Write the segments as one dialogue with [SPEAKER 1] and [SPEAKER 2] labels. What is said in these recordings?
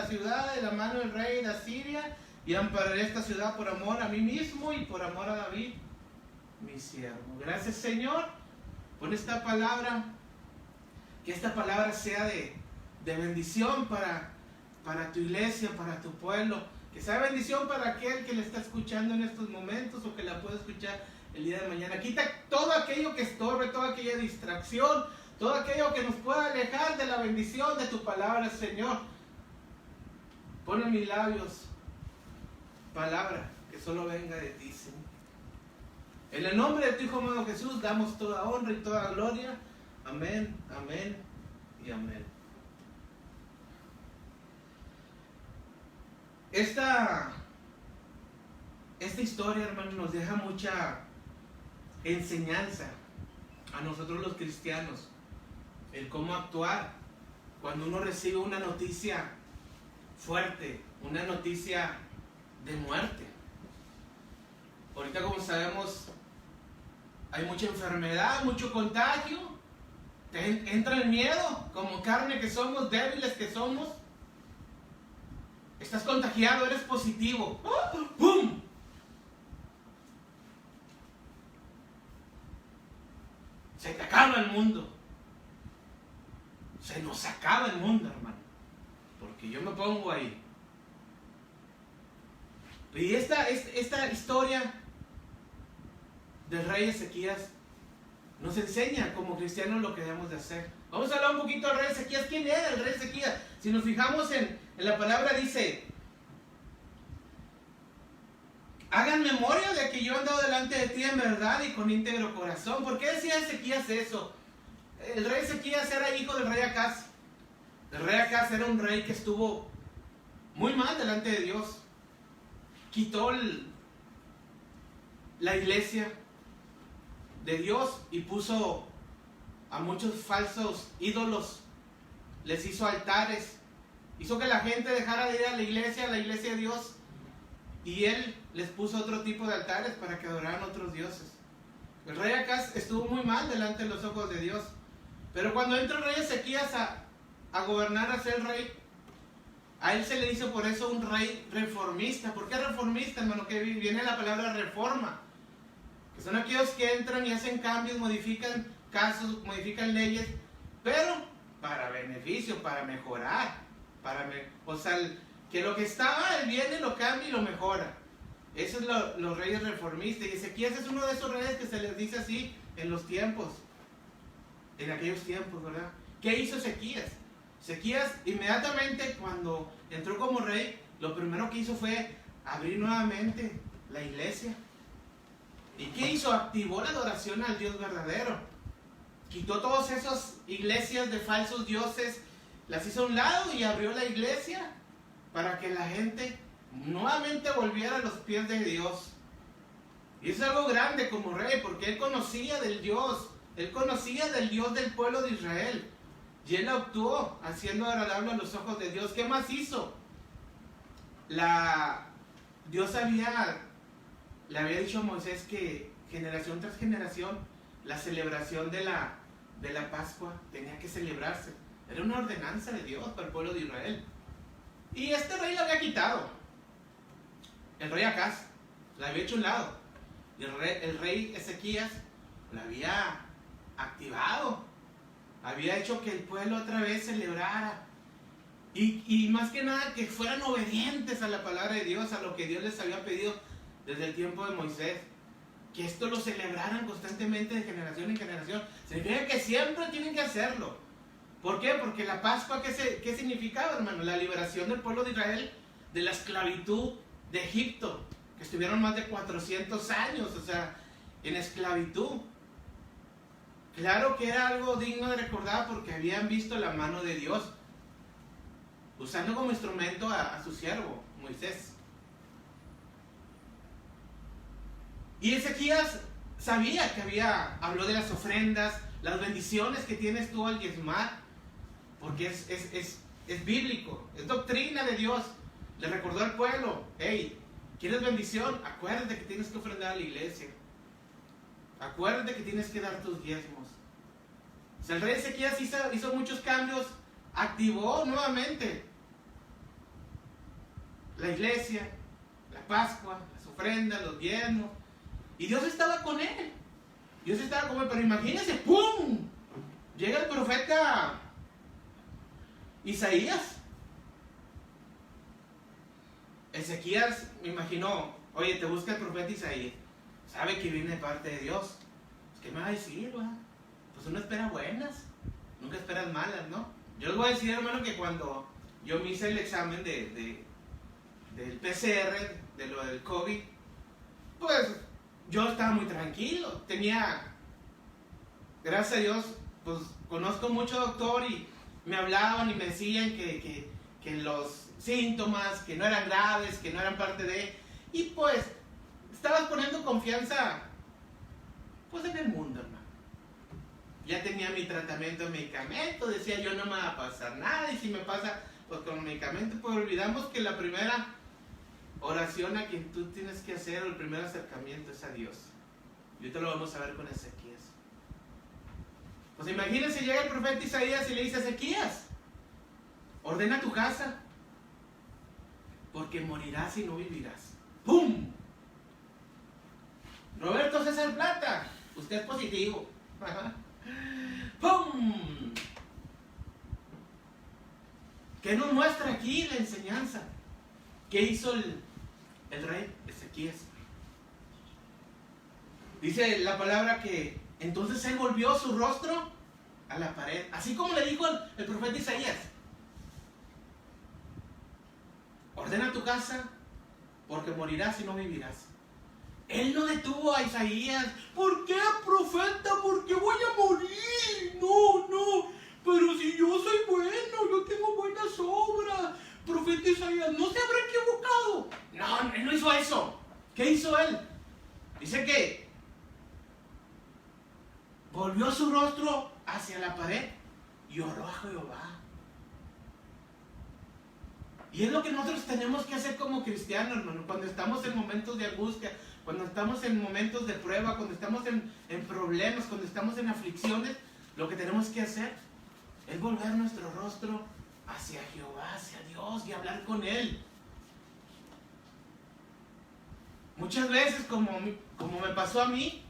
[SPEAKER 1] la ciudad de la mano del rey de Asiria, y ampararé esta ciudad por amor a mí mismo y por amor a David, mi siervo. Gracias, Señor, por esta palabra. Que esta palabra sea de bendición para tu iglesia, para tu pueblo. Que sea bendición para aquel que le está escuchando en estos momentos o que la pueda escuchar el día de mañana. Quita todo aquello que estorbe, toda aquella distracción, todo aquello que nos pueda alejar de la bendición de tu palabra, Señor. Pon en mis labios palabra que solo venga de ti, Señor. En el nombre de tu Hijo amado Jesús damos toda honra y toda gloria. Amén, amén y amén. Esta historia, hermano, nos deja mucha enseñanza a nosotros los cristianos. El cómo actuar cuando uno recibe una noticia fuerte, una noticia de muerte. Ahorita, como sabemos, hay mucha enfermedad, mucho contagio. Te entra el miedo, como carne que somos, débiles que somos. Estás contagiado, eres positivo. ¡Pum! Se te acaba el mundo. Se nos acaba el mundo, hermano. Porque yo me pongo ahí. Y esta historia del rey Ezequías nos enseña como cristianos lo que debemos de hacer. Vamos a hablar un poquito del rey Ezequías. ¿Quién era el rey Ezequías? Si nos fijamos en la palabra, dice: hagan memoria de que yo he andado delante de ti en verdad y con íntegro corazón. ¿Por qué decía Ezequías eso? El rey Ezequías era hijo del rey Acaz. El rey Acaz era un rey que estuvo muy mal delante de Dios. Quitó la iglesia de Dios y puso a muchos falsos ídolos. Les hizo altares. Hizo que la gente dejara de ir a la iglesia de Dios. Y él les puso otro tipo de altares para que adoraran otros dioses. El rey Acaz estuvo muy mal delante de los ojos de Dios. Pero cuando entra el rey Ezequías a gobernar, a ser rey, a él se le hizo por eso un rey reformista. ¿Por qué reformista, hermano? Que viene la palabra reforma. Que son aquellos que entran y hacen cambios, modifican casos, modifican leyes, pero para beneficio, para mejorar. O sea, que lo que estaba, él viene, lo cambia y lo mejora. Eso es los reyes reformistas. Y Ezequías es uno de esos reyes que se les dice así en los tiempos. En aquellos tiempos, ¿verdad? ¿Qué hizo Ezequías? Ezequías, inmediatamente cuando entró como rey, lo primero que hizo fue abrir nuevamente la iglesia. ¿Y qué hizo? Activó la adoración al Dios verdadero. Quitó todas esas iglesias de falsos dioses, las hizo a un lado y abrió la iglesia para que la gente nuevamente volviera a los pies de Dios. Y es algo grande como rey, porque él conocía del Dios. Él conocía del Dios del pueblo de Israel. Y él actuó haciendo agradable a los ojos de Dios. ¿Qué más hizo? Dios le había dicho a Moisés que generación tras generación la celebración de la Pascua tenía que celebrarse. Era una ordenanza de Dios para el pueblo de Israel. Y este rey lo había quitado. El rey Acaz la había hecho a un lado. Y el rey Ezequías la había activado. Había hecho que el pueblo otra vez celebrara. Y más que nada que fueran obedientes a la palabra de Dios, a lo que Dios les había pedido desde el tiempo de Moisés. Que esto lo celebraran constantemente de generación en generación. Significa que siempre tienen que hacerlo. ¿Por qué? Porque la Pascua, ¿qué significaba, hermano? La liberación del pueblo de Israel de la esclavitud de Egipto, que estuvieron más de 400 años, o sea, en esclavitud. Claro que era algo digno de recordar porque habían visto la mano de Dios, usando como instrumento a su siervo, Moisés. Y Ezequías sabía que habló de las ofrendas, las bendiciones que tienes tú al diezmar, porque es bíblico, es doctrina de Dios. Le recordó al pueblo: hey, ¿quieres bendición? Acuérdate que tienes que ofrendar a la iglesia. Acuérdate que tienes que dar tus diezmos. O sea, el rey Ezequías hizo muchos cambios, activó nuevamente la iglesia, la Pascua, las ofrendas, los diezmos. Y Dios estaba con él. Dios estaba con él, pero imagínense, ¡pum! Llega el profeta Isaías. Ezequías me imaginó, oye, te busca el profeta Isaías. Sabe que viene de parte de Dios. ¿Qué me va a decir, va? Pues uno espera buenas, nunca esperas malas, ¿no? Yo les voy a decir, hermano, que cuando yo me hice el examen del PCR, de lo del COVID, pues yo estaba muy tranquilo. Tenía, gracias a Dios, pues conozco mucho doctor y me hablaban y me decían que los síntomas, que no eran graves, que no eran parte de... Y pues, estabas poniendo confianza, pues en el mundo, hermano. Ya tenía mi tratamiento de medicamento, decía yo no me va a pasar nada, y si me pasa, pues con medicamento, pues olvidamos que la primera oración a quien tú tienes que hacer, o el primer acercamiento es a Dios. Y ahorita lo vamos a ver con Ezequías. Pues imagínense, llega el profeta Isaías y le dice a Ezequías, ordena tu casa, porque morirás y no vivirás. ¡Pum! Roberto César Plata, usted es positivo. ¡Pum! ¿Qué nos muestra aquí la enseñanza? ¿Qué hizo el rey Ezequías? Dice la palabra que entonces él volvió su rostro a la pared, así como le dijo el profeta Isaías. Ordena tu casa, porque morirás y no vivirás. Él no detuvo a Isaías. ¿Por qué, profeta? ¿Por qué voy a morir? No. Pero si yo soy bueno, yo tengo buenas obras. Profeta Isaías, ¿no se habrá equivocado? No, él no hizo eso. ¿Qué hizo él? Dice que volvió su rostro hacia la pared y oró a Jehová. Y es lo que nosotros tenemos que hacer como cristianos, hermano, cuando estamos en momentos de angustia, cuando estamos en momentos de prueba, cuando estamos en problemas, cuando estamos en aflicciones. Lo que tenemos que hacer es volver nuestro rostro hacia Jehová, hacia Dios, y hablar con Él. Muchas veces, como me pasó a mí,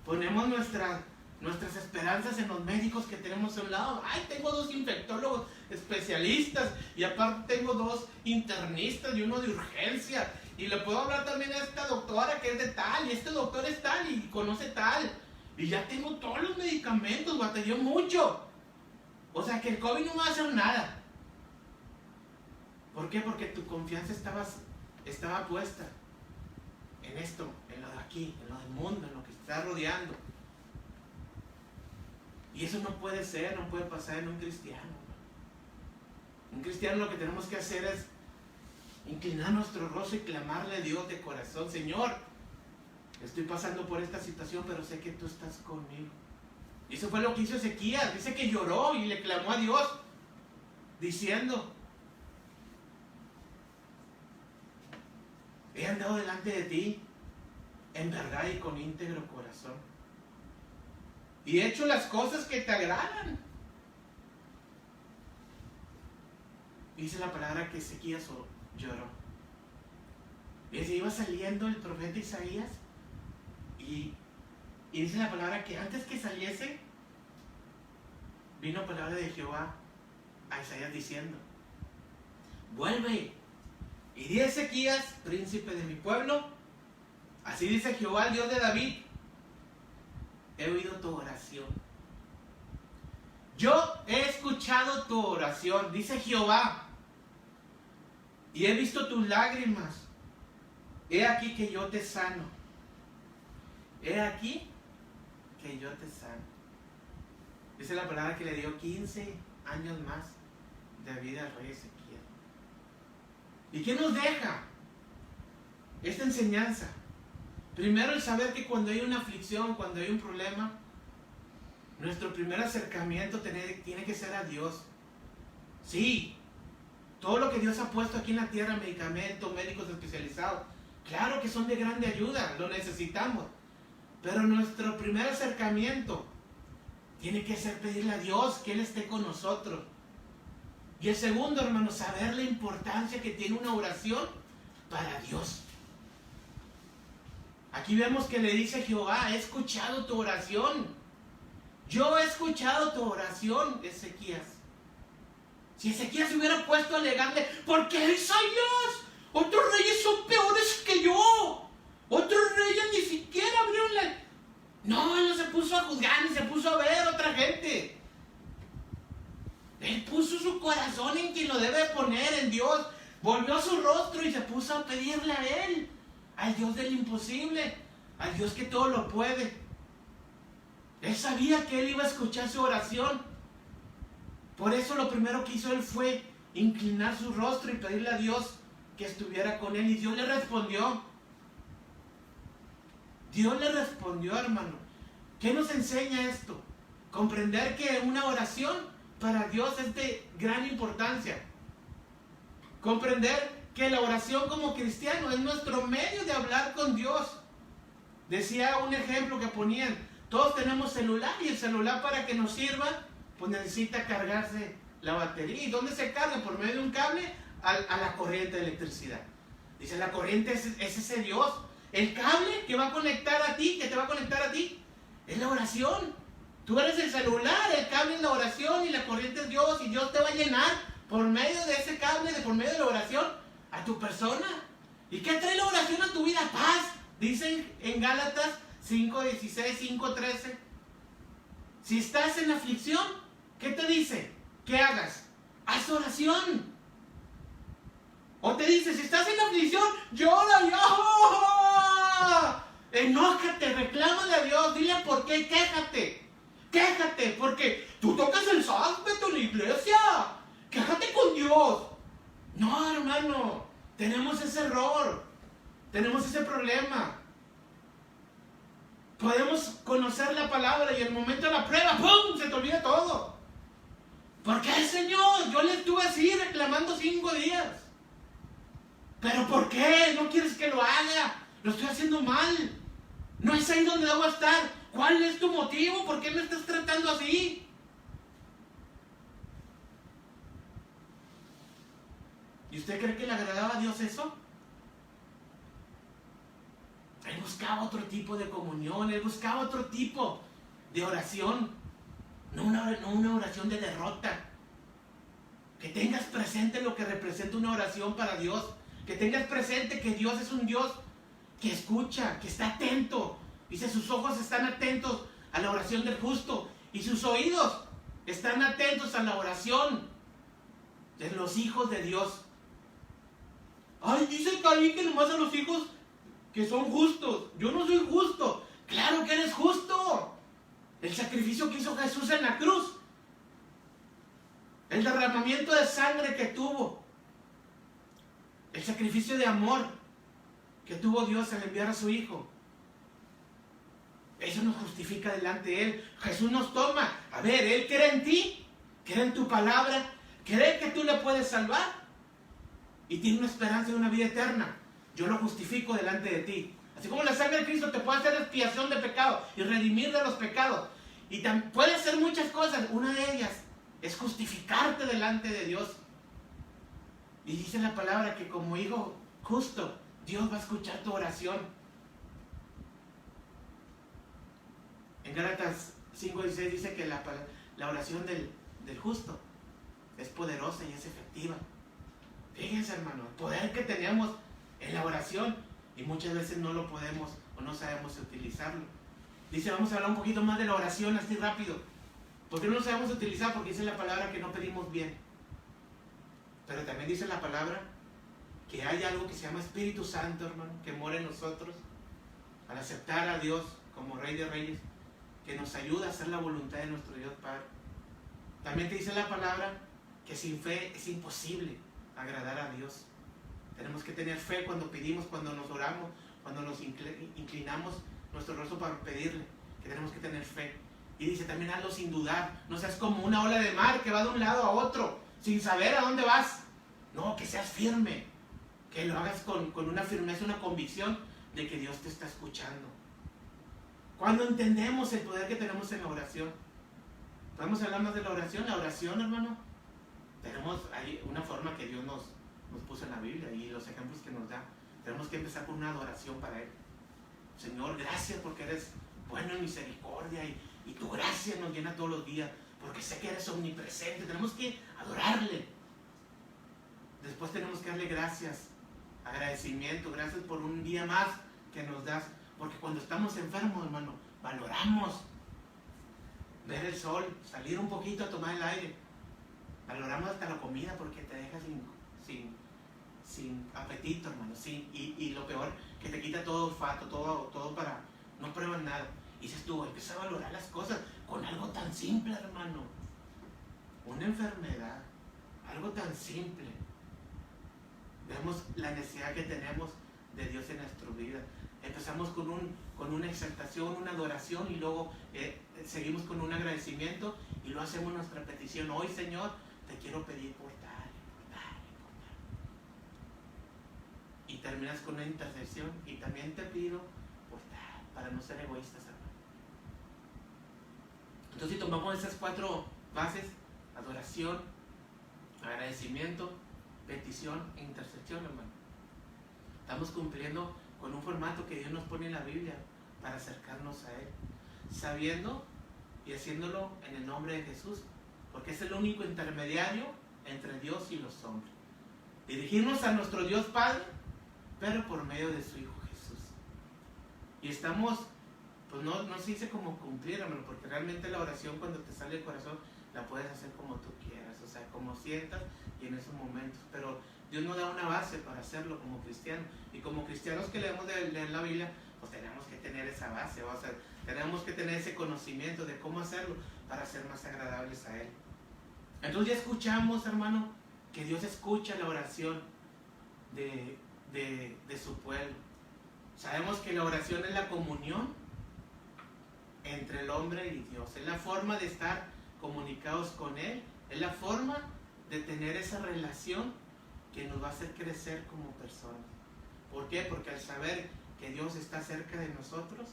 [SPEAKER 1] ponemos nuestras esperanzas en los médicos que tenemos a un lado. Ay, tengo 2 infectólogos especialistas y aparte tengo 2 internistas y uno de urgencia, y le puedo hablar también a esta doctora que es de tal, y este doctor es tal y conoce tal, y ya tengo todos los medicamentos, batallé mucho. O sea que el COVID no me va a hacer nada. ¿Por qué? Porque tu confianza estaba puesta en esto, en lo de aquí, en lo del mundo, en lo que te está rodeando. Y eso no puede ser, no puede pasar en un cristiano. Un cristiano lo que tenemos que hacer es inclinar nuestro rostro y clamarle a Dios de corazón: Señor, estoy pasando por esta situación, pero sé que tú estás conmigo. Y eso fue lo que hizo Ezequías. Dice que lloró y le clamó a Dios, diciendo: he andado delante de ti en verdad y con íntegro corazón, y he hecho las cosas que te agradan. Dice la palabra que Ezequías lloró. Y se iba saliendo el profeta Isaías, y dice la palabra que antes que saliese, vino palabra de Jehová a Isaías diciendo: vuelve y di a Ezequías, príncipe de mi pueblo, así dice Jehová, el Dios de David: he oído tu oración. Yo he escuchado tu oración, dice Jehová, y he visto tus lágrimas. He aquí que yo te sano. He aquí que yo te sano. Dice la palabra que le dio 15 años más de vida al rey Ezequiel. ¿Y qué nos deja esta enseñanza? Primero, el saber que cuando hay una aflicción, cuando hay un problema, nuestro primer acercamiento tiene que ser a Dios. Sí, todo lo que Dios ha puesto aquí en la tierra, medicamentos, médicos especializados, claro que son de grande ayuda, lo necesitamos. Pero nuestro primer acercamiento tiene que ser pedirle a Dios que Él esté con nosotros. Y el segundo, hermano, saber la importancia que tiene una oración para Dios. Aquí vemos que le dice Jehová, he escuchado tu oración. Yo he escuchado tu oración, Ezequías. Si Ezequías se hubiera puesto a alegarle, ¿por qué Isaías? Otros reyes son peores que yo. Otros reyes ni siquiera abrieron la... No, él no se puso a juzgar ni se puso a ver a otra gente. Él puso su corazón en quien lo debe poner, en Dios. Volvió su rostro y se puso a pedirle a Él, al Dios del imposible, al Dios que todo lo puede. Él sabía que Él iba a escuchar su oración. Por eso lo primero que hizo Él fue inclinar su rostro y pedirle a Dios que estuviera con Él. Y Dios le respondió. Dios le respondió, hermano. ¿Qué nos enseña esto? Comprender que una oración para Dios es de gran importancia. Comprender que la oración como cristiano es nuestro medio de hablar con Dios. Decía un ejemplo que ponían, todos tenemos celular y el celular para que nos sirva, pues necesita cargarse la batería. ¿Y dónde se carga? Por medio de un cable a la corriente de electricidad. Dice, la corriente es ese Dios. El cable que va a conectar a ti, que te va a conectar a ti, es la oración. Tú eres el celular, el cable es la oración y la corriente es Dios, y Dios te va a llenar por medio de ese cable, por medio de la oración, a tu persona. ¿Y qué trae la oración a tu vida? Paz. Dicen en Gálatas 5:16, 5:13. Si estás en aflicción, ¿qué te dice? ¿Qué hagas? Haz oración. O te dice, si estás en aflicción, llora y enójate, reclámale a Dios, dile por qué, quéjate, porque tú tocas el sábado en la iglesia. Quéjate con Dios. No, hermano, tenemos ese error, tenemos ese problema. Podemos conocer la palabra y en el momento de la prueba, ¡pum!, se te olvida todo. ¿Por qué, Señor? Yo le estuve así reclamando 5 días. ¿Pero por qué? ¿No quieres que lo haga? Lo estoy haciendo mal. No es ahí donde debo estar. ¿Cuál es tu motivo? ¿Por qué me estás tratando así? ¿Y usted cree que le agradaba a Dios eso? Él buscaba otro tipo de comunión, él buscaba otro tipo de oración, no una oración de derrota. Que tengas presente lo que representa una oración para Dios, que tengas presente que Dios es un Dios que escucha, que está atento. Dice, sus ojos están atentos a la oración del justo y sus oídos están atentos a la oración de los hijos de Dios. Ay, dice Caín que nomás a los hijos que son justos. Yo no soy justo. Claro que eres justo. El sacrificio que hizo Jesús en la cruz, el derramamiento de sangre que tuvo, el sacrificio de amor que tuvo Dios al enviar a su Hijo, eso nos justifica delante de Él. Jesús nos toma. A ver, Él cree en ti, cree en tu palabra, cree que tú le puedes salvar y tiene una esperanza de una vida eterna. Yo lo justifico delante de ti. Así como la sangre de Cristo te puede hacer expiación de pecado y redimir de los pecados. Y puede hacer muchas cosas. Una de ellas es justificarte delante de Dios. Y dice la palabra que como hijo justo, Dios va a escuchar tu oración. En Gálatas 5:16 dice que la oración del justo es poderosa y es efectiva. Fíjense, hermano, el poder que tenemos en la oración, y muchas veces no lo podemos o no sabemos utilizarlo. Dice, vamos a hablar un poquito más de la oración así rápido. ¿Por qué no lo sabemos utilizar? Porque dice la palabra que no pedimos bien. Pero también dice la palabra que hay algo que se llama Espíritu Santo, hermano, que mora en nosotros al aceptar a Dios como Rey de Reyes, que nos ayuda a hacer la voluntad de nuestro Dios Padre. También te dice la palabra que sin fe es imposible agradar a Dios. Tenemos que tener fe cuando pedimos, cuando nos oramos, cuando nos inclinamos nuestro rostro para pedirle, que tenemos que tener fe. Y dice también, hazlo sin dudar. No seas como una ola de mar que va de un lado a otro sin saber a dónde vas. No, que seas firme, que lo hagas con una firmeza, una convicción de que Dios te está escuchando. Cuando entendemos el poder que tenemos en la oración, podemos hablar más de la oración. La oración, hermano, tenemos ahí una forma que Dios nos puso en la Biblia y los ejemplos que nos da. tenemos que empezar con una adoración para Él. Señor, gracias porque eres bueno en misericordia y tu gracia nos llena todos los días, porque sé que eres omnipresente. Tenemos que adorarle. Después tenemos que darle gracias, agradecimiento, gracias por un día más que nos das, porque cuando estamos enfermos, hermano, valoramos ver el sol, salir un poquito a tomar el aire. Valoramos hasta la comida porque te deja sin apetito, hermano. Y lo peor, que te quita todo olfato, todo para... No pruebas nada. Y dices tú, empieza a valorar las cosas con algo tan simple, hermano. Una enfermedad, algo tan simple. Vemos la necesidad que tenemos de Dios en nuestra vida. Empezamos con una exaltación, una adoración, y luego seguimos con un agradecimiento, y luego hacemos nuestra petición. Hoy, Señor, te quiero pedir por tal. Y terminas con una intercesión, y también te pido por tal, para no ser egoístas, hermano. Entonces, si tomamos esas 4 bases: adoración, agradecimiento, petición e intercesión, hermano, estamos cumpliendo con un formato que Dios nos pone en la Biblia para acercarnos a Él, sabiendo y haciéndolo en el nombre de Jesús, porque es el único intermediario entre Dios y los hombres. Dirigirnos a nuestro Dios Padre, pero por medio de su Hijo Jesús. Y estamos, pues no se dice como cumplir, hermano, porque realmente la oración, cuando te sale del corazón, la puedes hacer como tú quieras, o sea, como sientas y en esos momentos. Pero Dios nos da una base para hacerlo como cristianos. Y como cristianos que leemos de leer la Biblia, pues tenemos que tener esa base, o sea, tenemos que tener ese conocimiento de cómo hacerlo para ser más agradables a Él. Entonces ya escuchamos, hermano, que Dios escucha la oración de su pueblo. Sabemos que la oración es la comunión entre el hombre y Dios. Es la forma de estar comunicados con Él. Es la forma de tener esa relación que nos va a hacer crecer como personas. ¿Por qué? Porque al saber que Dios está cerca de nosotros,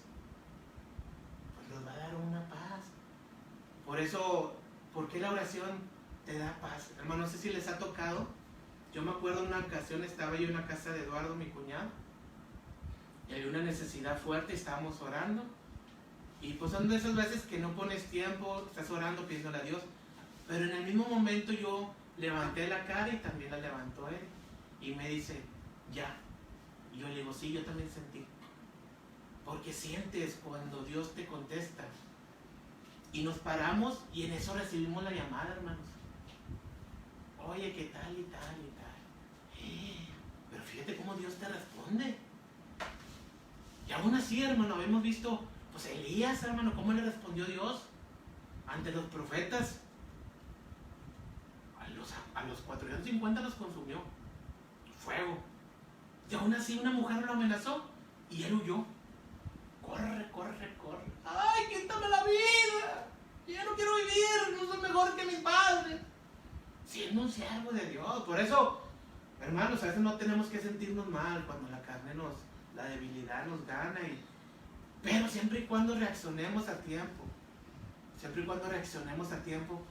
[SPEAKER 1] pues nos va a dar una paz. Por eso, ¿por qué la oración te da paz? Hermano, no sé si les ha tocado. Yo me acuerdo una ocasión, estaba yo en la casa de Eduardo, mi cuñado, y había una necesidad fuerte, estábamos orando, y pues son de esas veces que no pones tiempo, estás orando, pidiéndole a Dios, pero en el mismo momento yo levanté la cara y también la levantó él, y me dice, ya. Y yo le digo, sí, yo también sentí. Porque sientes cuando Dios te contesta. Y nos paramos y en eso recibimos la llamada, hermanos. Oye, ¿qué tal y tal y tal? Pero fíjate cómo Dios te responde. Y aún así, hermano, habíamos visto, pues Elías, hermano, cómo le respondió Dios ante los profetas. A los 450 los consumió fuego. Y aún así una mujer lo amenazó y él huyó. Corre. ¡Ay, quítame la vida! Yo ya no quiero vivir, no soy mejor que mis padres. Siendo un siervo de Dios. Por eso, hermanos, a veces no tenemos que sentirnos mal cuando la carne la debilidad nos gana. Pero siempre y cuando reaccionemos a tiempo. Siempre y cuando reaccionemos a tiempo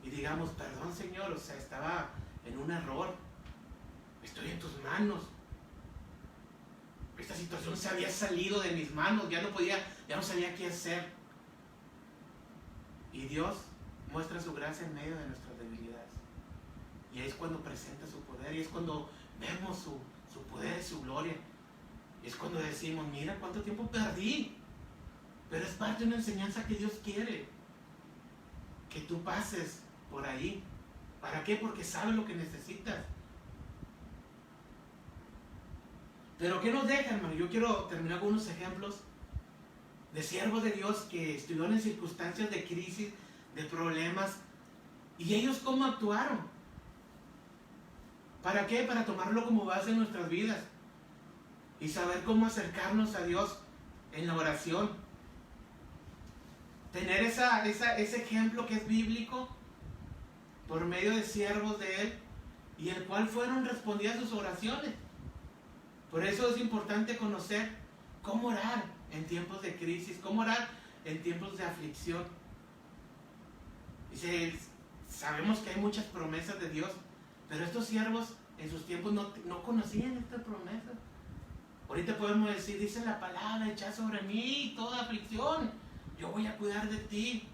[SPEAKER 1] y digamos, perdón, Señor, o sea, estaba en un error. Estoy en tus manos. Esta situación se había salido de mis manos, ya no sabía qué hacer. Y Dios muestra su gracia en medio de nuestras debilidades. Y ahí es cuando presenta su poder, y es cuando vemos su poder y su gloria. Y es cuando decimos, mira cuánto tiempo perdí. Pero es parte de una enseñanza que Dios quiere que tú pases por ahí. ¿Para qué? Porque sabe lo que necesitas. Pero ¿qué nos deja, hermano? Yo quiero terminar con unos ejemplos de siervos de Dios que estuvieron en circunstancias de crisis, de problemas, y ellos cómo actuaron. ¿Para qué? Para tomarlo como base en nuestras vidas y saber cómo acercarnos a Dios en la oración. Tener ese ejemplo que es bíblico por medio de siervos de Él, y el cual fueron respondidas sus oraciones. Por eso es importante conocer cómo orar en tiempos de crisis, cómo orar en tiempos de aflicción. Sabemos que hay muchas promesas de Dios, pero estos siervos en sus tiempos no conocían esta promesa. Ahorita podemos decir, dice la palabra, echa sobre mí toda aflicción, yo voy a cuidar de ti.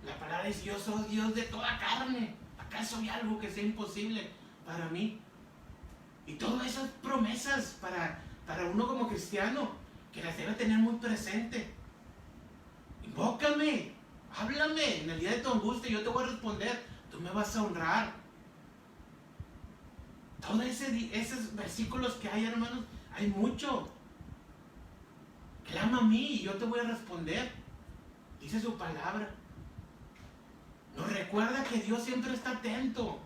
[SPEAKER 1] La palabra dice, yo soy Dios de toda carne, ¿acaso hay algo que sea imposible para mí? Y todas esas promesas para uno como cristiano, que las debe tener muy presente. Invócame, háblame en el día de tu angustia, yo te voy a responder, tú me vas a honrar. Todos esos versículos que hay, hermanos, hay mucho. Clama a mí y yo te voy a responder, dice su palabra. Nos recuerda que Dios siempre está atento.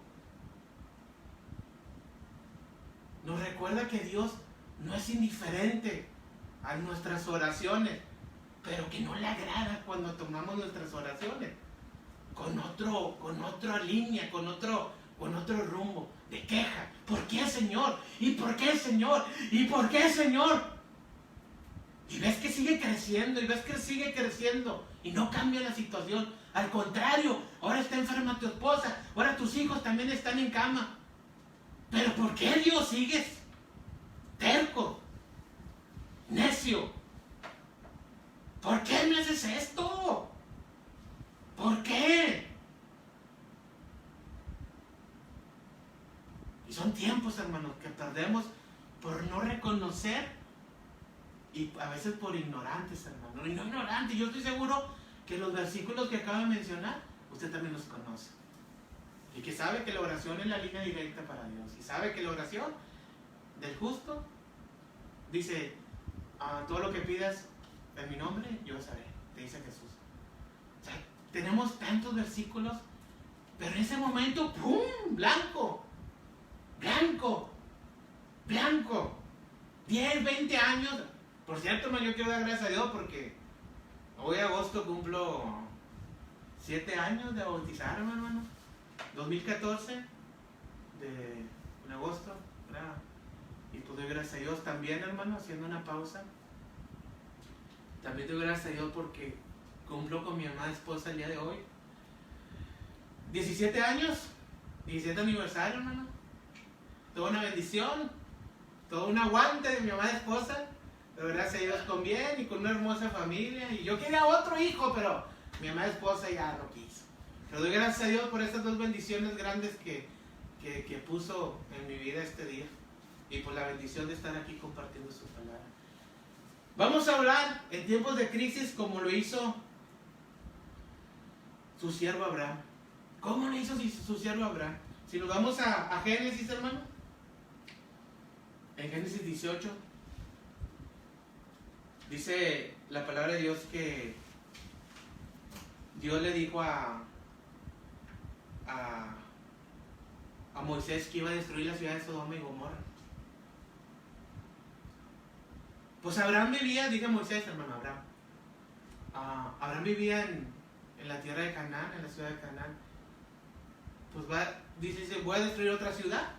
[SPEAKER 1] Nos recuerda que Dios no es indiferente a nuestras oraciones, pero que no le agrada cuando tomamos nuestras oraciones con otra línea, con otro rumbo de queja. ¿Por qué, Señor? ¿Y por qué, Señor? ¿Y por qué, Señor? Y ves que sigue creciendo, y ves que sigue creciendo, y no cambia la situación. Al contrario, ahora está enferma tu esposa, ahora tus hijos también están en cama. ¿Pero por qué, Dios, sigues terco, necio? ¿Por qué me haces esto? ¿Por qué? Y son tiempos, hermanos, que perdemos por no reconocer y a veces por ignorantes, hermanos. Y no ignorantes, yo estoy seguro que los versículos que acabo de mencionar, usted también los conoce. Y que sabe que la oración es la línea directa para Dios. Y sabe que la oración del justo dice, todo lo que pidas en mi nombre, yo lo haré, te dice Jesús. O sea, tenemos tantos versículos, pero en ese momento, ¡pum!, blanco, blanco, blanco. 10, 20 años. Por cierto, hermano, yo quiero dar gracias a Dios porque hoy agosto cumplo 7 años de bautizar, hermano. 2014 en agosto, ¿verdad? Y pues doy gracias a Dios también, hermano, haciendo una pausa. También doy gracias a Dios porque cumplo con mi amada esposa el día de hoy 17 años, 17 aniversario, hermano. Toda una bendición, todo un aguante de mi amada esposa, pero gracias a Dios con bien y con una hermosa familia. Y yo quería otro hijo, pero mi amada esposa ya no quiso. Pero doy gracias a Dios por estas dos bendiciones grandes que puso en mi vida este día. Y por la bendición de estar aquí compartiendo su palabra. Vamos a hablar en tiempos de crisis como lo hizo su siervo Abraham. ¿Cómo lo hizo su siervo Abraham? Si nos vamos a Génesis, hermano. En Génesis 18 dice la palabra de Dios que Dios le dijo a Moisés que iba a destruir la ciudad de Sodoma y Gomorra. Pues Abraham vivía, diga Moisés, hermano, Abraham vivía en la tierra de Canaán, en la ciudad de Canaán. Pues dice, voy a destruir otra ciudad.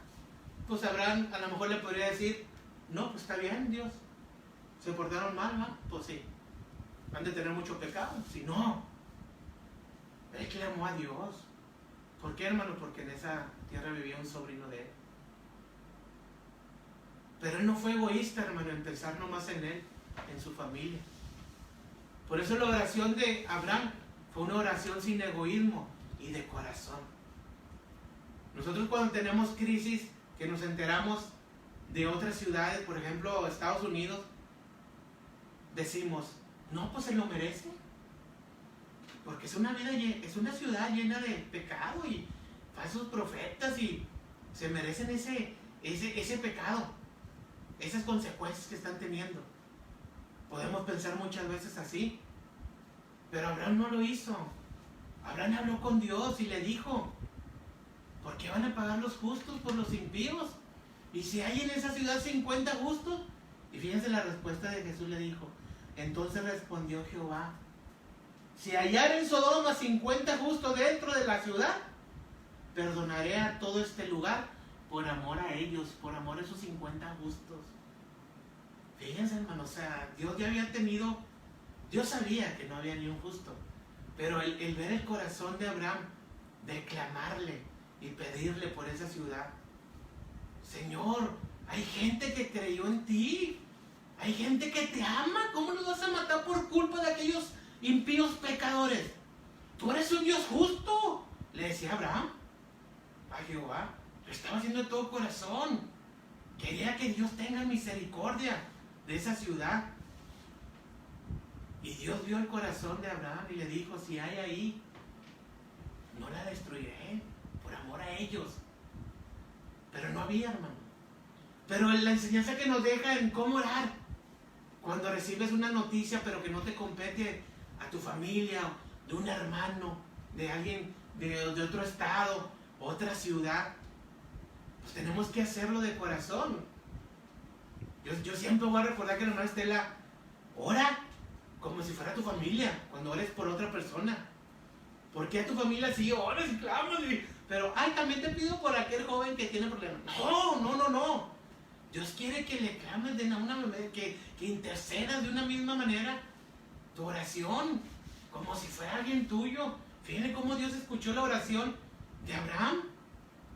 [SPEAKER 1] Pues Abraham a lo mejor le podría decir, no, pues está bien, Dios, se portaron mal, ¿no? Pues sí, han de tener mucho pecado. Si no, él clamó a Dios. ¿Por qué, hermano? Porque en esa tierra vivía un sobrino de él. Pero él no fue egoísta, hermano, en pensar nomás en él, en su familia. Por eso la oración de Abraham fue una oración sin egoísmo y de corazón. Nosotros cuando tenemos crisis, que nos enteramos de otras ciudades, por ejemplo Estados Unidos, decimos, no, pues se lo merece. Porque es una ciudad llena de pecado y falsos profetas y se merecen ese pecado, esas consecuencias que están teniendo. Podemos pensar muchas veces así, pero Abraham no lo hizo. Abraham habló con Dios y le dijo, ¿por qué van a pagar los justos por los impíos? Y si hay en esa ciudad 50 justos. Y fíjense la respuesta de Jesús, le dijo, entonces respondió Jehová, si hallar en Sodoma 50 justos dentro de la ciudad, perdonaré a todo este lugar por amor a ellos, por amor a esos 50 justos. Fíjense, hermano, o sea, Dios ya había tenido, Dios sabía que no había ni un justo, pero el ver el corazón de Abraham, de clamarle y pedirle por esa ciudad, Señor, Hay gente que creyó en ti. Hay gente que te ama. ¿Cómo los vas a matar por culpa de aquellos impíos pecadores? Tú eres un Dios justo, le decía Abraham a Jehová. Lo estaba haciendo de todo corazón. Quería que Dios tenga misericordia de esa ciudad. Y Dios vio el corazón de Abraham y le dijo, si hay ahí, no la destruiré por amor a ellos. Pero no había, hermano. Pero la enseñanza que nos deja en cómo orar, cuando recibes una noticia pero que no te compete a tu familia, de un hermano, de alguien de otro estado, otra ciudad, pues tenemos que hacerlo de corazón. Yo siempre voy a recordar que la hermana Estela ora como si fuera tu familia, cuando ores por otra persona. Porque a tu familia sí oras y clamas, pero ay, también te pido por aquel joven que tiene problemas. No. Dios quiere que le clames de una manera, que intercedas de una misma manera tu oración, como si fuera alguien tuyo. Fíjate cómo Dios escuchó la oración de Abraham,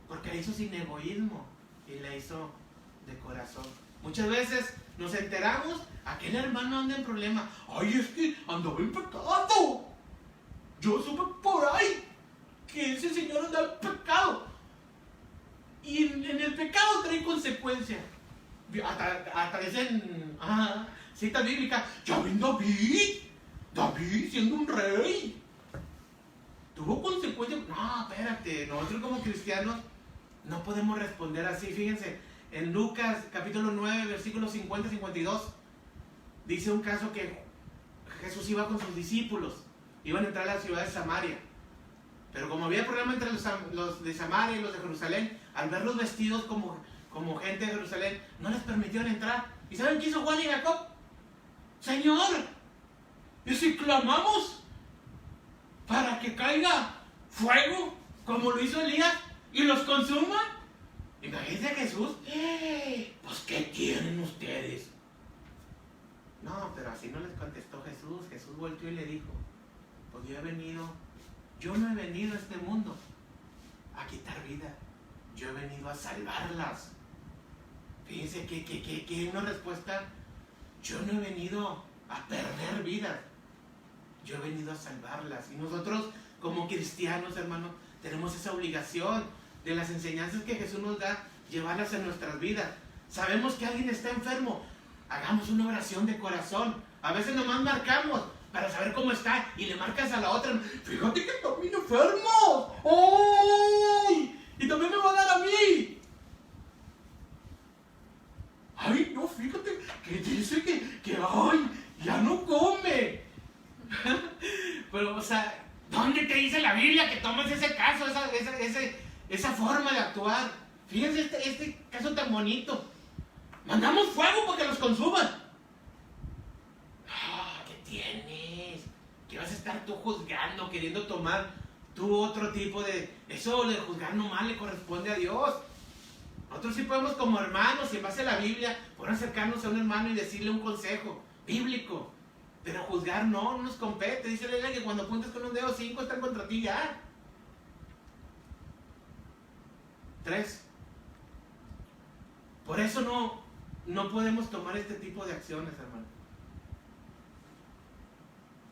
[SPEAKER 1] porque la hizo sin egoísmo y la hizo de corazón. Muchas veces nos enteramos, aquel hermano anda en problema. Ay, es que andaba en pecado. Yo supe por ahí que ese señor andaba en pecado. Y en el pecado trae consecuencias. Hasta dicen, cita bíblica, ya ven David siendo un rey. Tuvo consecuencias. No, espérate, nosotros como cristianos no podemos responder así. Fíjense, en Lucas capítulo 9, versículos 50-52, dice un caso que Jesús iba con sus discípulos, iban a entrar a la ciudad de Samaria. Pero como había problema entre los de Samaria y los de Jerusalén, al verlos vestidos como gente de Jerusalén, no les permitieron entrar. ¿Y saben qué hizo Juan y Jacob? Señor, ¿y si clamamos para que caiga fuego, como lo hizo Elías, y los consuma? Imagínense a Jesús. Pues, ¿qué quieren ustedes? No, pero así no les contestó Jesús. Jesús volteó y le dijo, pues yo no he venido a este mundo a quitar vida, yo he venido a salvarlas. Fíjense que una respuesta. Yo no he venido a perder vidas, yo he venido a salvarlas. Y nosotros como cristianos, hermanos, tenemos esa obligación de las enseñanzas que Jesús nos da, llevarlas en nuestras vidas. Sabemos que alguien está enfermo, hagamos una oración de corazón. A veces nomás marcamos para saber cómo está y le marcas a la otra, fíjate que también enfermo, ¡ay! Y también me va a dar a mí. Ay, no, fíjate que dice que ay, ya no come. Pero, o sea, ¿dónde te dice la Biblia que tomes ese caso, esa forma de actuar? Fíjense este caso tan bonito. Mandamos fuego para que los consuman. ¿Qué tienes? ¿Qué vas a estar tú juzgando, queriendo tomar tú otro tipo de... Eso de juzgar nomás le corresponde a Dios. Nosotros sí podemos como hermanos, y en base a la Biblia, poder acercarnos a un hermano y decirle un consejo bíblico. Pero juzgar no nos compete. Dice la Biblia que cuando apuntas con un dedo, 5 están contra ti ya. 3. Por eso no podemos tomar este tipo de acciones, hermano.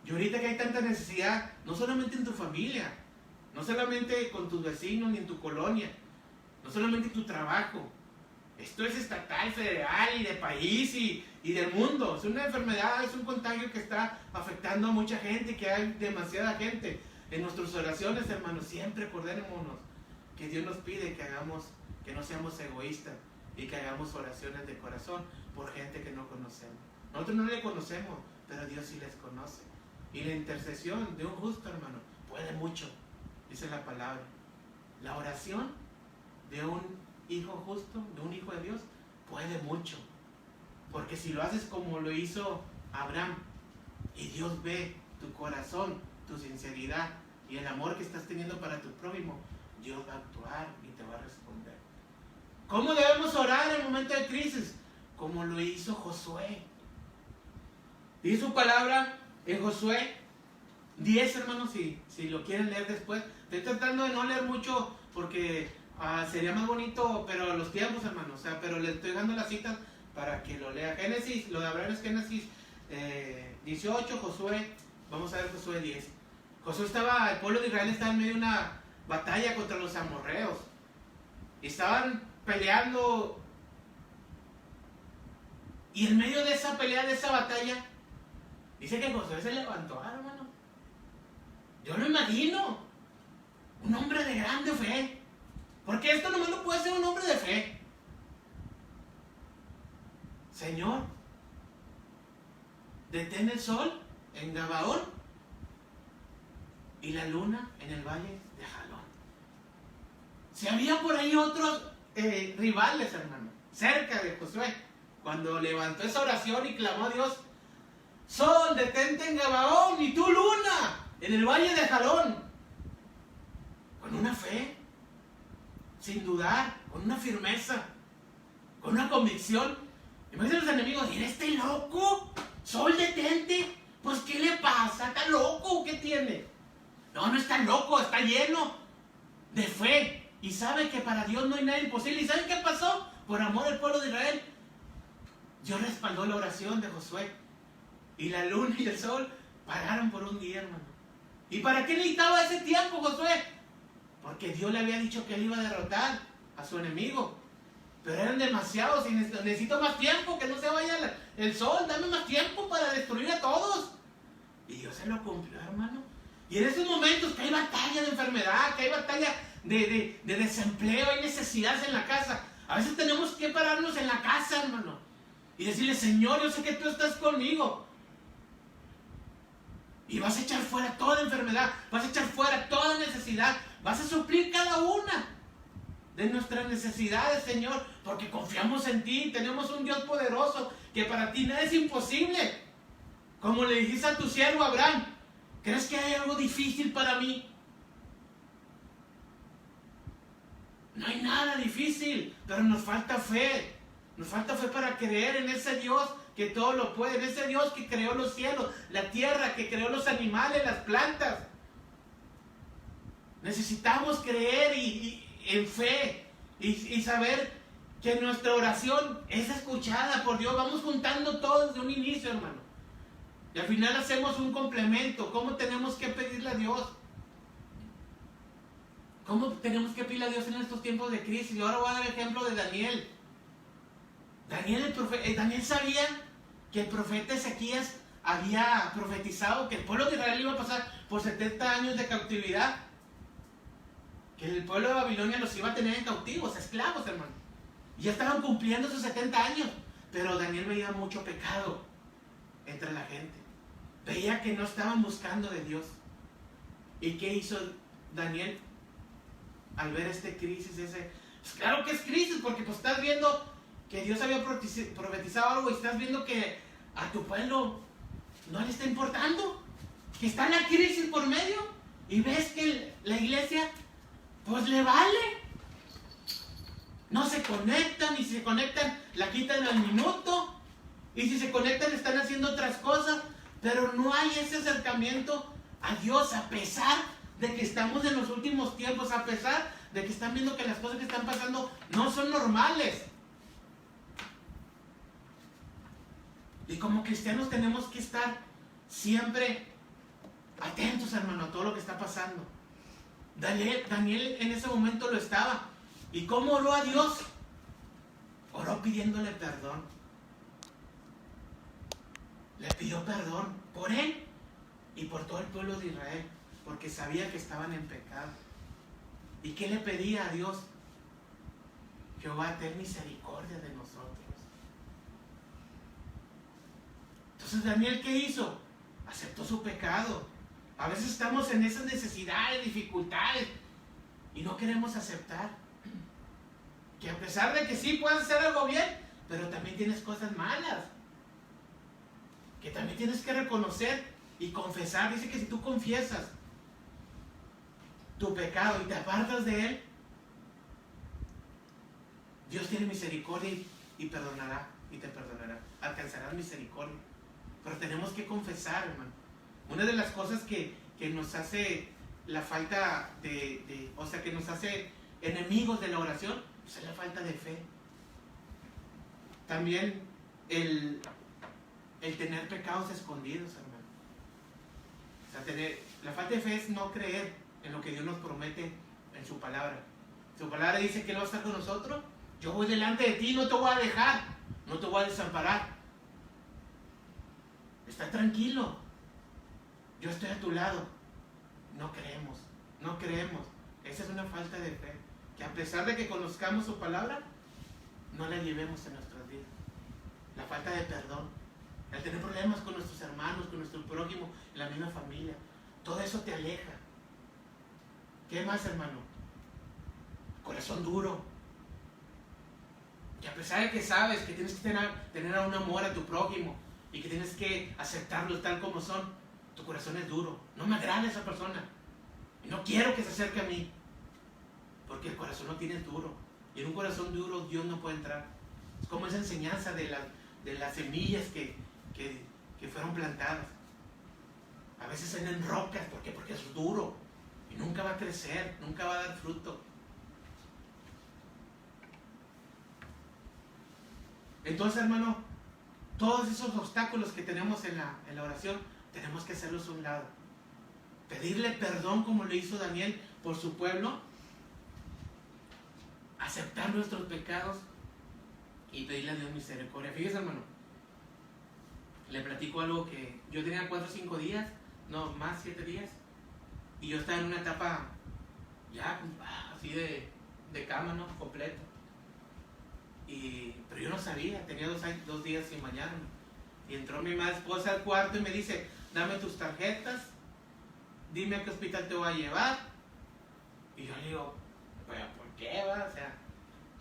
[SPEAKER 1] Y ahorita que hay tanta necesidad, no solamente en tu familia, no solamente con tus vecinos ni en tu colonia, no solamente en tu trabajo. Esto es estatal, federal y de país y del mundo. Es una enfermedad, es un contagio que está afectando a mucha gente, que hay demasiada gente. En nuestras oraciones, hermanos, siempre acordémonos que Dios nos pide que no seamos egoístas y que hagamos oraciones de corazón por gente que no conocemos. Nosotros no le conocemos, pero Dios sí les conoce. Y la intercesión de un justo, hermano, puede mucho, dice la palabra. La oración de un hijo justo, de un hijo de Dios, puede mucho. Porque si lo haces como lo hizo Abraham, y Dios ve tu corazón, tu sinceridad y el amor que estás teniendo para tu prójimo, Dios va a actuar y te va a responder. ¿Cómo debemos orar en momento de crisis? Como lo hizo Josué. Dice su palabra en Josué 10, hermanos, si lo quieren leer después. Estoy tratando de no leer mucho porque sería más bonito, pero los tiempos, hermano, o sea, pero le estoy dando las citas para que lo lea. Génesis, lo de Abraham es Génesis 18, Josué, vamos a ver Josué 10. El pueblo de Israel estaba en medio de una batalla contra los amorreos. Y estaban peleando. Y en medio de esa pelea, de esa batalla, dice que Josué se levantó, hermano. Yo lo imagino. Un hombre de grande fe. Porque esto nomás no puede ser un hombre de fe. Señor, detén el sol en Gabaón y la luna en el valle de Jalón. Si había por ahí otros rivales, hermano, cerca de Josué, cuando levantó esa oración y clamó a Dios: sol, detente en Gabaón, y tú, luna, en el valle de Jalón. Con una fe, sin dudar, con una firmeza, con una convicción. Y me dicen los enemigos: ¿y este loco? Sol, detente. Pues ¿qué le pasa? ¿Está loco? ¿Qué tiene? No, no está loco, está lleno de fe. Y sabe que para Dios no hay nada imposible. ¿Y saben qué pasó? Por amor al pueblo de Israel, Dios respaldó la oración de Josué. Y la luna y el sol pararon por un día, hermano. ¿Y para qué necesitaba ese tiempo Josué? Porque Dios le había dicho que él iba a derrotar a su enemigo. Pero eran demasiados y necesito más tiempo, que no se vaya el sol, dame más tiempo para destruir a todos. Y Dios se lo cumplió, hermano. Y en esos momentos que hay batalla de enfermedad, que hay batalla de desempleo, hay necesidades en la casa, a veces tenemos que pararnos en la casa, hermano, y decirle: Señor, yo sé que tú estás conmigo. Y vas a echar fuera toda enfermedad, vas a echar fuera toda necesidad, vas a suplir cada una de nuestras necesidades, Señor, porque confiamos en ti. Tenemos un Dios poderoso, que para ti nada es imposible. Como le dijiste a tu siervo Abraham: ¿crees que hay algo difícil para mí? No hay nada difícil, pero nos falta fe. Nos falta fe para creer en ese Dios que todo lo puede, en ese Dios que creó los cielos, la tierra, que creó los animales, las plantas. Necesitamos creer en fe y saber que nuestra oración es escuchada por Dios. Vamos juntando todo desde un inicio, hermano. Y al final hacemos un complemento. ¿Cómo tenemos que pedirle a Dios? ¿Cómo tenemos que pedirle a Dios en estos tiempos de crisis? Y ahora voy a dar el ejemplo de Daniel. Daniel sabía que el profeta Ezequías había profetizado que el pueblo de Israel iba a pasar por 70 años de cautividad. Que el pueblo de Babilonia los iba a tener en cautivos, esclavos, hermano. Y ya estaban cumpliendo esos 70 años. Pero Daniel veía mucho pecado entre la gente. Veía que no estaban buscando de Dios. ¿Y qué hizo Daniel al ver esta crisis? Pues claro que es crisis, porque pues estás viendo que Dios había profetizado algo y estás viendo que a tu pueblo no le está importando, que está en la crisis por medio, y ves que la iglesia pues le vale. No se conectan, y si se conectan la quitan al minuto, y si se conectan están haciendo otras cosas, pero no hay ese acercamiento a Dios, a pesar de que estamos en los últimos tiempos, a pesar de que están viendo que las cosas que están pasando no son normales. Y como cristianos tenemos que estar siempre atentos, hermano, a todo lo que está pasando. Daniel en ese momento lo estaba. ¿Y cómo oró a Dios? Oró pidiéndole perdón. Le pidió perdón por él y por todo el pueblo de Israel, porque sabía que estaban en pecado. ¿Y qué le pedía a Dios? Jehová, ten misericordia de nosotros. Entonces Daniel, ¿qué hizo? Aceptó su pecado. A veces estamos en esas necesidades, dificultades, y no queremos aceptar que a pesar de que sí puedes hacer algo bien, pero también tienes cosas malas, que también tienes que reconocer y confesar. Dice que si tú confiesas tu pecado y te apartas de él, Dios tiene misericordia y perdonará, y te perdonará, alcanzarás misericordia. Pero tenemos que confesar, hermano. Una de las cosas que nos hace la falta o sea, que nos hace enemigos de la oración, pues es la falta de fe. También el tener pecados escondidos, hermano. O sea, la falta de fe es no creer en lo que Dios nos promete en su palabra. Su palabra dice que Él va a estar con nosotros. Yo voy delante de ti, no te voy a dejar, no te voy a desamparar. Está tranquilo. Yo estoy a tu lado. No creemos. Esa es una falta de fe. Que a pesar de que conozcamos su palabra, no la llevemos en nuestras vidas. La falta de perdón. El tener problemas con nuestros hermanos, con nuestro prójimo, en la misma familia. Todo eso te aleja. ¿Qué más, hermano? Corazón duro. Y a pesar de que sabes que tienes que tener un amor a tu prójimo y que tienes que aceptarlos tal como son, tu corazón es duro. No me agrada esa persona. Y no quiero que se acerque a mí. Porque el corazón lo tienes duro. Y en un corazón duro Dios no puede entrar. Es como esa enseñanza de las semillas que fueron plantadas. A veces en rocas. ¿Por qué? Porque es duro. Y nunca va a crecer, nunca va a dar fruto. Entonces, hermano, todos esos obstáculos que tenemos en la oración, tenemos que hacerlos a un lado. Pedirle perdón como lo hizo Daniel por su pueblo. Aceptar nuestros pecados y pedirle a Dios misericordia. Fíjese, hermano, le platico algo que yo tenía 4 o 5 días, no, más 7 días, y yo estaba en una etapa ya así de cama, ¿no? Completo. Pero yo no sabía, tenía 2 días sin bañarme. Y entró mi madre esposa al cuarto y me dice, dame tus tarjetas, dime a qué hospital te voy a llevar. Y yo le digo, ¿pero por qué va? O sea,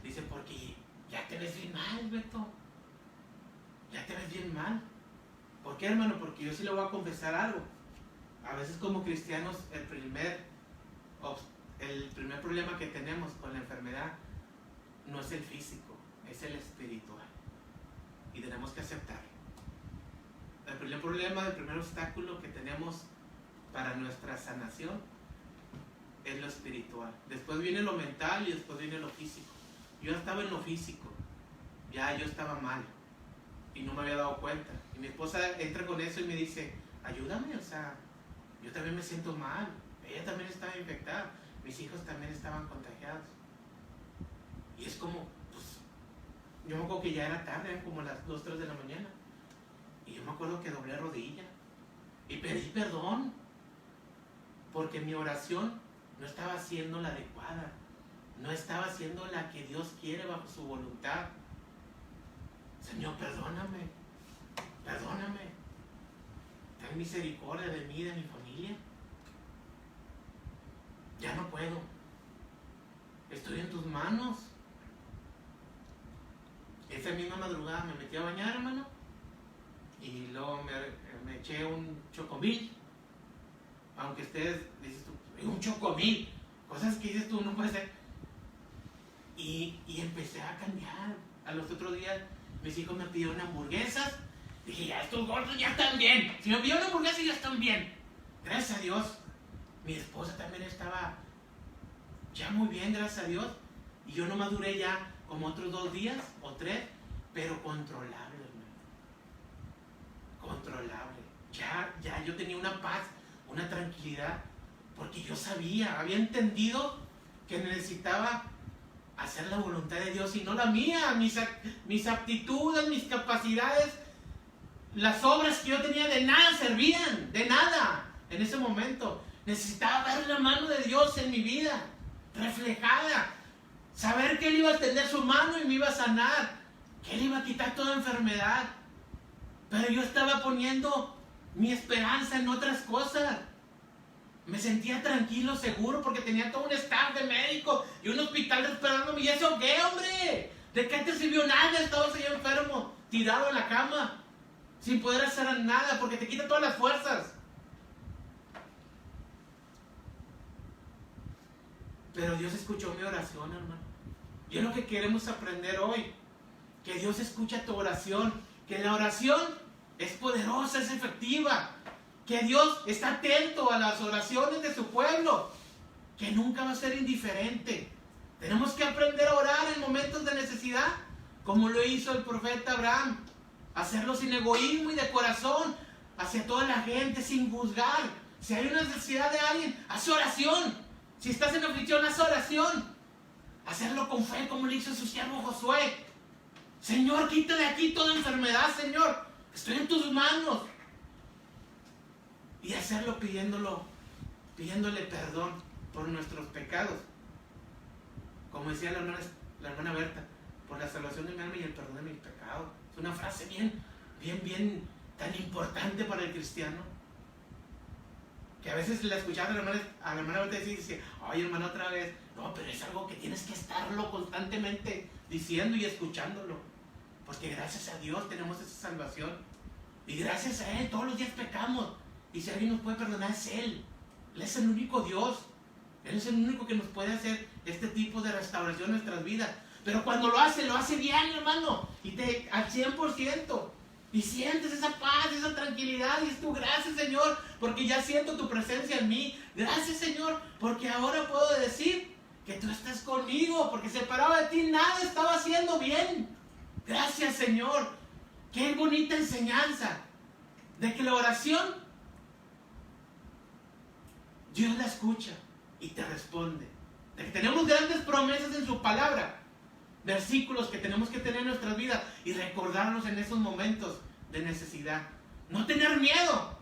[SPEAKER 1] dice, porque ya te ves bien mal, Beto. Ya te ves bien mal. ¿Por qué, hermano? Porque yo sí le voy a confesar algo. A veces como cristianos el primer problema que tenemos con la enfermedad no es el físico, es el espiritual. Y tenemos que aceptarlo. El primer problema, el primer obstáculo que tenemos para nuestra sanación es lo espiritual. Después viene lo mental y después viene lo físico. Yo estaba en lo físico, ya yo estaba mal y no me había dado cuenta. Y mi esposa entra con eso y me dice, ayúdame, o sea, yo también me siento mal. Ella también estaba infectada, mis hijos también estaban contagiados. Y es como, pues, yo me acuerdo que ya era tarde, eran como las 2, 3 de la mañana. Y yo me acuerdo que doblé rodilla y pedí perdón, porque mi oración no estaba siendo la adecuada, no estaba siendo la que Dios quiere bajo su voluntad. Señor, perdóname, ten misericordia de mí y de mi familia. Ya no puedo, estoy en tus manos. Esa misma madrugada me metí a bañar, hermano, y luego me eché un chocomil. Aunque ustedes dices tú, un chocomil, cosas que dices tú, no puede ser. Y empecé a cambiar. A los otros días mis hijos me pidieron hamburguesas. Dije, ya estos gordos ya están bien. Si me pidieron hamburguesas ya están bien. Gracias a Dios. Mi esposa también estaba ya muy bien, gracias a Dios. Y yo nomás duré ya como otros 2 días o 3, pero controlable, hermano. Controlable. Ya yo tenía una paz, una tranquilidad, porque yo sabía, había entendido que necesitaba hacer la voluntad de Dios y no la mía. Mis aptitudes, mis capacidades, las obras que yo tenía de nada servían, de nada en ese momento. Necesitaba ver la mano de Dios en mi vida, reflejada, saber que Él iba a extender su mano y me iba a sanar, que Él iba a quitar toda enfermedad. Pero yo estaba poniendo mi esperanza en otras cosas. Me sentía tranquilo, seguro, porque tenía todo un staff de médicos y un hospital esperándome. ¿Y eso qué, hombre? ¿De qué te sirvió nada? Estabas ahí enfermo, tirado en la cama, sin poder hacer nada, porque te quita todas las fuerzas. Pero Dios escuchó mi oración, hermano. Y es lo que queremos aprender hoy. Que Dios escucha tu oración. Que la oración es poderosa, es efectiva. Que Dios está atento a las oraciones de su pueblo. Que nunca va a ser indiferente. Tenemos que aprender a orar en momentos de necesidad, como lo hizo el profeta Abraham. Hacerlo sin egoísmo y de corazón, hacia toda la gente, sin juzgar. Si hay una necesidad de alguien, haz oración. Si estás en aflicción, haz oración. Hacerlo con fe, como lo hizo su siervo Josué. Señor, quita de aquí toda enfermedad, Señor. Estoy en tus manos. Y hacerlo pidiéndole perdón por nuestros pecados. Como decía la hermana Berta, por la salvación de mi alma y el perdón de mis pecados. Es una frase bien tan importante para el cristiano. Que a veces la escuchaba a la hermana Berta decir, dice, ay hermana, otra vez. No, pero es algo que tienes que estarlo constantemente diciendo y escuchándolo. Porque gracias a Dios tenemos esa salvación. Y gracias a Él todos los días pecamos. Y si alguien nos puede perdonar es Él. Él es el único Dios. Él es el único que nos puede hacer este tipo de restauración en nuestras vidas. Pero cuando lo hace bien, hermano. Y al 100%. Y sientes esa paz, esa tranquilidad. Y es tu gracias, Señor, porque ya siento tu presencia en mí. Gracias, Señor, porque ahora puedo decir que tú estás conmigo. Porque separado de ti nada estaba haciendo bien. Gracias, Señor. Qué bonita enseñanza. De que la oración, Dios la escucha y te responde. De que tenemos grandes promesas en su palabra. Versículos que tenemos que tener en nuestras vidas y recordarnos en esos momentos de necesidad. No tener miedo,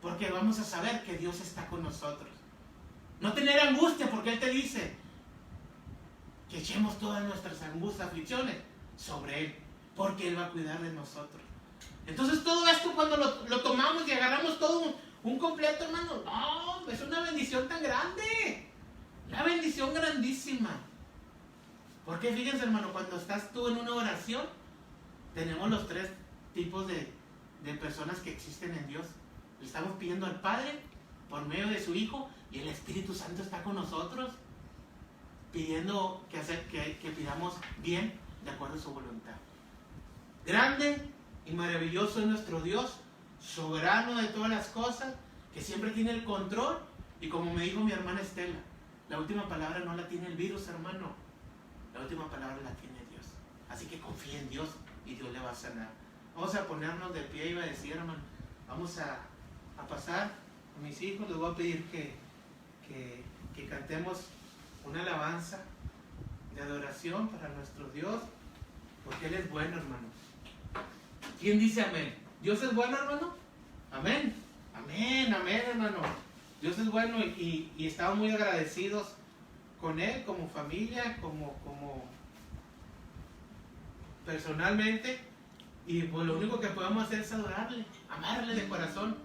[SPEAKER 1] porque vamos a saber que Dios está con nosotros. No tener angustia, porque Él te dice que echemos todas nuestras angustias, aflicciones sobre Él, porque Él va a cuidar de nosotros. Entonces todo esto cuando lo tomamos y agarramos todo un completo, hermano, no, es una bendición tan grande, una bendición grandísima. Porque fíjense, hermano, cuando estás tú en una oración, tenemos los tres tipos de personas que existen en Dios. Le estamos pidiendo al Padre por medio de su Hijo, y el Espíritu Santo está con nosotros pidiendo que pidamos bien de acuerdo a su voluntad. Grande y maravilloso es nuestro Dios, soberano de todas las cosas, que siempre tiene el control. Y como me dijo mi hermana Estela, la última palabra no la tiene el virus, hermano. La última palabra la tiene Dios. Así que confía en Dios y Dios le va a sanar. Vamos a ponernos de pie, iba a decir, hermano. Vamos a pasar a mis hijos. Les voy a pedir que cantemos una alabanza de adoración para nuestro Dios, porque Él es bueno, hermano. ¿Quién dice amén? ¿Dios es bueno, hermano? Amén. Amén, amén, hermano. Dios es bueno y estamos muy agradecidos con Él, como familia, como personalmente. Y pues lo único que podemos hacer es adorarle, amarle de corazón.